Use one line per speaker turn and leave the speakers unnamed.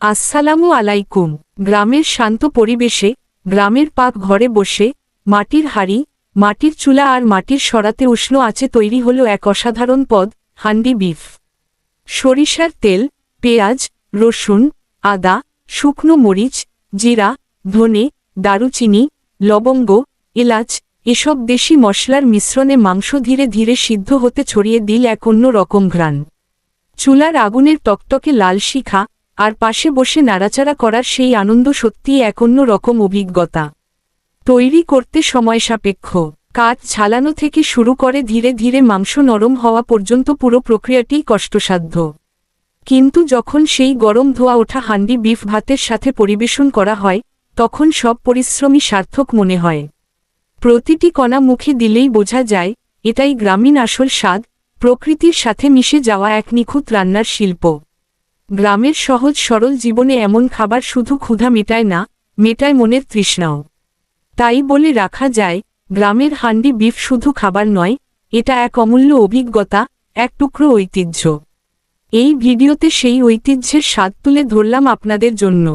আসসালামু আলাইকুম। গ্রামের শান্ত পরিবেশে, গ্রামের পাক ঘরে বসে, মাটির হাঁড়ি, মাটির চুলা আর মাটির সরাতে উষ্ণ আছে তৈরি হলো এক অসাধারণ পদ, হান্ডি বিফ। সরিষার তেল, পেঁয়াজ, রসুন, আদা, শুকনো মরিচ, জিরা, ধনে, দারুচিনি, লবঙ্গ, এলাচ এসব দেশি মশলার মিশ্রণে মাংস ধীরে ধীরে সিদ্ধ হতে ছড়িয়ে দিল এক অন্য রকম ঘ্রাণ। চুলার আগুনের টকটকে লাল শিখা আর পাশে বসে নাড়াচাড়া করার সেই আনন্দ সত্যিই এক অন্য রকম অভিজ্ঞতা। তৈরি করতে সময় সাপেক্ষ, কাঠ ঝালানো থেকে শুরু করে ধীরে ধীরে মাংস নরম হওয়া পর্যন্ত পুরো প্রক্রিয়াটিই কষ্টসাধ্য। কিন্তু যখন সেই গরম ধোয়া ওঠা হান্ডি বিফ ভাতের সাথে পরিবেশন করা হয়, তখন সব পরিশ্রমই সার্থক মনে হয়। প্রতিটি কণা মুখে দিলেই বোঝা যায়, এটাই গ্রামীণ আসল স্বাদ, প্রকৃতির সাথে মিশে যাওয়া এক নিখুঁত রান্নার শিল্প। গ্রামের সহজ সরল জীবনে এমন খাবার শুধু ক্ষুধা মেটায় না, মেটায় মনের তৃষ্ণাও। তাই বলে রাখা যায়, গ্রামের হান্ডি বিফ শুধু খাবার নয়, এটা এক অমূল্য অভিজ্ঞতা, এক টুকরো ঐতিহ্য। এই ভিডিওতে সেই ঐতিহ্যের স্বাদ তুলে ধরলাম আপনাদের জন্য।